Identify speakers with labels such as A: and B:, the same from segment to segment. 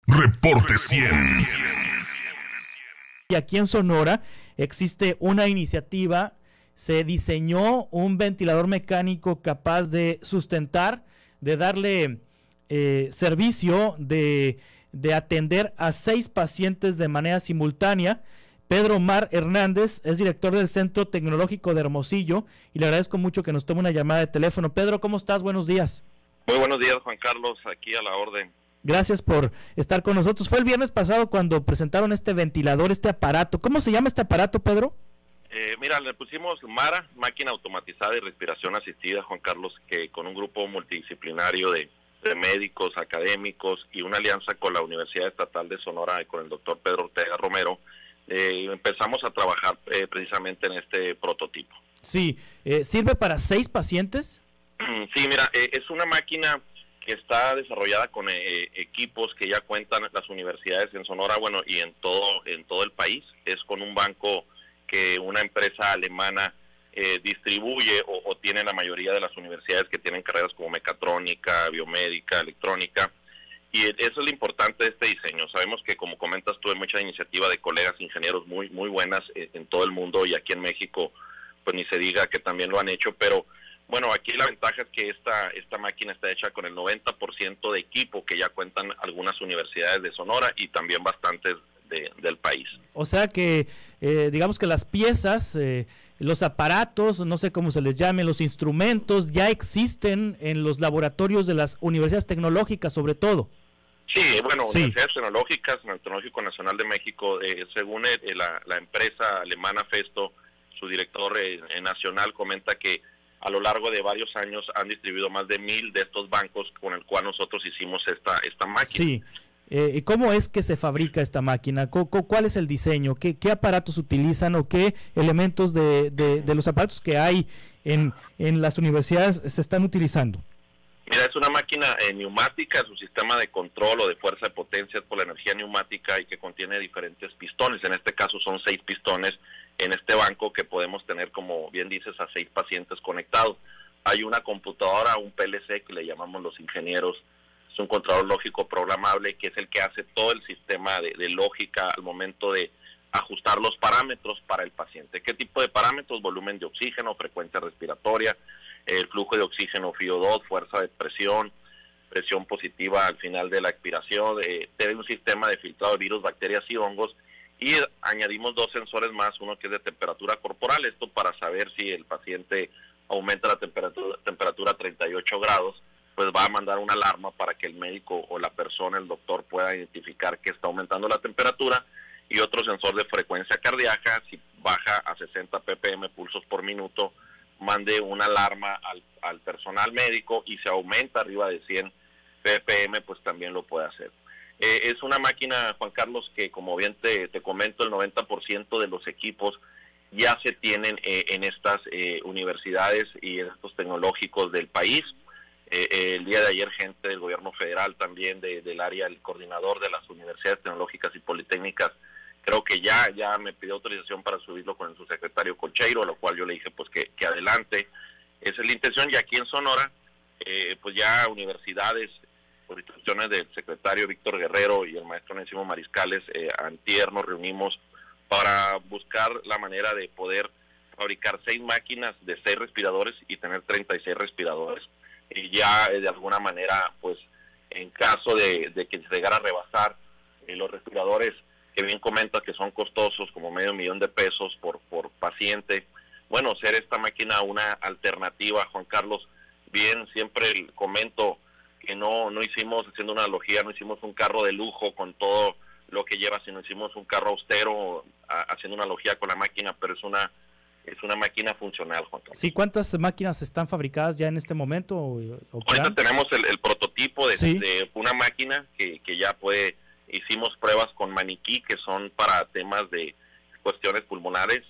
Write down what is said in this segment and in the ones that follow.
A: Reporte 100.
B: Y aquí en Sonora existe una iniciativa, se diseñó un ventilador mecánico capaz de sustentar, de darle servicio, de atender a 6 pacientes de manera simultánea. Pedro Omar Hernández es director del Centro Tecnológico de Hermosillo y le agradezco mucho que nos tome una llamada de teléfono. Pedro, ¿cómo estás? Buenos días.
C: Muy buenos días, Juan Carlos, aquí a la orden.
B: Gracias por estar con nosotros. Fue el viernes pasado cuando presentaron este ventilador, este aparato. ¿Cómo se llama este aparato, Pedro?
C: Mira, le pusimos MARA, máquina automatizada de respiración asistida, Juan Carlos, que con un grupo multidisciplinario de médicos, académicos y una alianza con la Universidad Estatal de Sonora y con el doctor Pedro Ortega Romero, empezamos a trabajar precisamente en este prototipo.
B: Sí, ¿sirve para 6 pacientes?
C: Sí, mira, es una máquina que está desarrollada con equipos que ya cuentan las universidades en Sonora, bueno, y en todo el país. Es con un banco que una empresa alemana distribuye o tiene la mayoría de las universidades que tienen carreras como mecatrónica, biomédica, electrónica. Y eso es lo importante de este diseño. Sabemos que, como comentas tú, hay mucha iniciativa de colegas ingenieros muy buenas en todo el mundo, y aquí en México, pues ni se diga que también lo han hecho, pero bueno, aquí la ventaja es que esta máquina está hecha con el 90% de equipo que ya cuentan algunas universidades de Sonora y también bastantes del país.
B: O sea que, digamos que las piezas, los aparatos, no sé cómo se les llame, los instrumentos, ya existen en los laboratorios de las universidades tecnológicas, sobre todo.
C: Sí, bueno,
B: sí.
C: Universidades tecnológicas, el Tecnológico Nacional de México, según la empresa alemana Festo, su director nacional comenta que a lo largo de varios años han distribuido más de 1,000 de estos bancos con el cual nosotros hicimos esta máquina.
B: Sí. ¿Cómo es que se fabrica esta máquina? ¿Cuál es el diseño? ¿Qué aparatos utilizan o qué elementos de los aparatos que hay en las universidades se están utilizando?
C: Mira, es una máquina neumática, su sistema de control o de fuerza de potencia es por la energía neumática y que contiene diferentes pistones. En este caso son 6 pistones en este banco que podemos tener, como bien dices, a 6 pacientes conectados. Hay una computadora, un PLC que le llamamos los ingenieros, es un controlador lógico programable que es el que hace todo el sistema de lógica al momento de ajustar los parámetros para el paciente. ¿Qué tipo de parámetros? Volumen de oxígeno, frecuencia respiratoria, el flujo de oxígeno FiO2, fuerza de presión positiva al final de la expiración, tiene un sistema de filtrado de virus, bacterias y hongos, y añadimos 2 sensores más, uno que es de temperatura corporal, esto para saber si el paciente aumenta la temperatura a 38 grados, pues va a mandar una alarma para que el médico o la persona, el doctor, pueda identificar que está aumentando la temperatura, y otro sensor de frecuencia cardíaca, si baja a 60 ppm pulsos por minuto, mande una alarma al personal médico, y si aumenta arriba de 100 ppm, pues también lo puede hacer. Es una máquina, Juan Carlos, que como bien te comento, el 90% de los equipos ya se tienen en estas universidades y en estos tecnológicos del país. El día de ayer gente del gobierno federal también del área, el coordinador de las universidades tecnológicas y politécnicas, creo que ya me pidió autorización para subirlo con el subsecretario Colcheiro, a lo cual yo le dije pues que adelante. Esa es la intención, y aquí en Sonora, pues ya universidades, por instrucciones del secretario Víctor Guerrero y el maestro Onésimo Mariscales, antier nos reunimos para buscar la manera de poder fabricar 6 máquinas de 6 respiradores y tener 36 respiradores. Y ya de alguna manera, pues en caso de que se llegara a rebasar los respiradores, que bien comentas que son costosos, como $500,000 por paciente, bueno, ser esta máquina una alternativa, Juan Carlos. Bien, siempre comento que no hicimos, haciendo una analogía, no hicimos un carro de lujo con todo lo que lleva, sino hicimos un carro austero, haciendo una analogía con la máquina, pero es una máquina funcional, Juan Carlos.
B: Sí, ¿cuántas máquinas están fabricadas ya en este momento?
C: Ahorita tenemos el prototipo de una máquina que ya hicimos pruebas con maniquí, que son para temas de cuestiones pulmonares,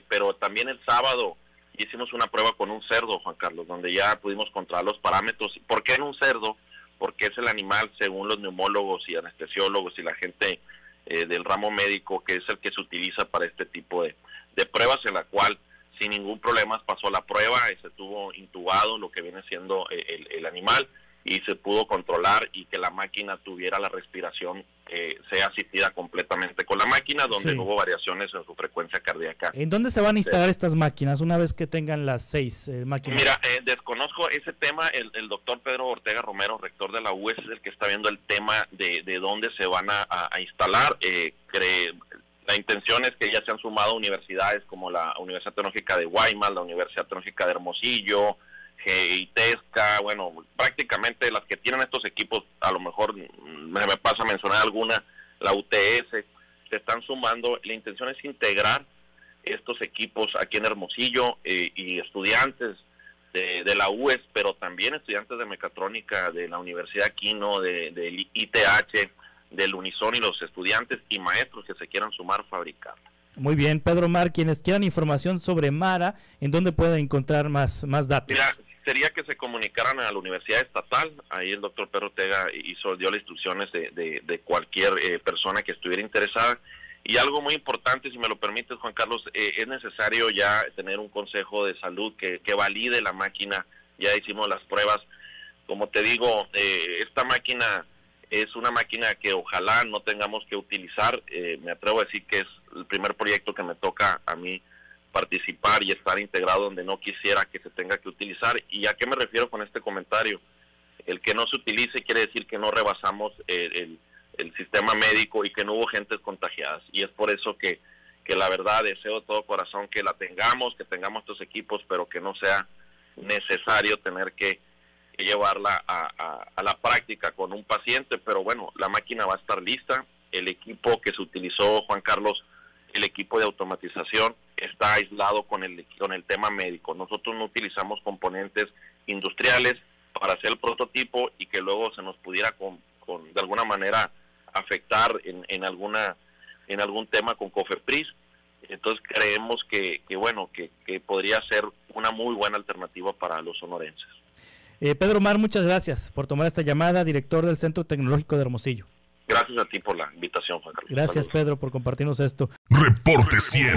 C: pero también el sábado hicimos una prueba con un cerdo, Juan Carlos, donde ya pudimos controlar los parámetros. ¿Por qué en un cerdo? Porque es el animal, según los neumólogos y anestesiólogos y la gente del ramo médico, que es el que se utiliza para este tipo de pruebas, en la cual sin ningún problema pasó la prueba, se estuvo intubado lo que viene siendo el animal, y se pudo controlar y que la máquina tuviera la respiración sea asistida completamente con la máquina, donde no hubo variaciones en su frecuencia cardíaca.
B: ¿En dónde se van a instalar estas máquinas una vez que tengan las 6 máquinas?
C: Mira, desconozco ese tema. El doctor Pedro Ortega Romero, rector de la UES, es el que está viendo el tema de dónde se van a instalar. La intención es que ya se han sumado universidades como la Universidad Tecnológica de Guaymas, la Universidad Tecnológica de Hermosillo, ITESCA, bueno, prácticamente las que tienen estos equipos, a lo mejor me pasa a mencionar alguna, la UTS, se están sumando. La intención es integrar estos equipos aquí en Hermosillo y estudiantes de la UES, pero también estudiantes de mecatrónica de la Universidad Quino, del ITH, del Unison, y los estudiantes y maestros que se quieran sumar a fabricar.
B: Muy bien, Pedro Mar, quienes quieran información sobre Mara, ¿en dónde pueden encontrar más datos?
C: Mira, sería que se comunicaran a la Universidad Estatal. Ahí el doctor Pedro Ortega dio las instrucciones de cualquier persona que estuviera interesada. Y algo muy importante, si me lo permites, Juan Carlos, es necesario ya tener un consejo de salud que valide la máquina. Ya hicimos las pruebas. Como te digo, esta máquina es una máquina que ojalá no tengamos que utilizar. Me atrevo a decir que es el primer proyecto que me toca a mí participar y estar integrado donde no quisiera que se tenga que utilizar. ¿Y a qué me refiero con este comentario? El que no se utilice quiere decir que no rebasamos el sistema médico y que no hubo gentes contagiadas. Y es por eso que la verdad deseo de todo corazón que la tengamos, que tengamos estos equipos, pero que no sea necesario tener que llevarla a la práctica con un paciente. Pero bueno, la máquina va a estar lista. El equipo que se utilizó, Juan Carlos, el equipo de automatización, está aislado con el tema médico. Nosotros no utilizamos componentes industriales para hacer el prototipo y que luego se nos pudiera de alguna manera afectar en algún tema con COFEPRIS. Entonces creemos que podría ser una muy buena alternativa para los sonorenses.
B: Pedro Mar, muchas gracias por tomar esta llamada, director del Centro Tecnológico de Hermosillo.
C: Gracias a ti por la invitación, Juan Carlos.
B: Gracias, Pedro, por compartirnos esto.
A: Reporte 100.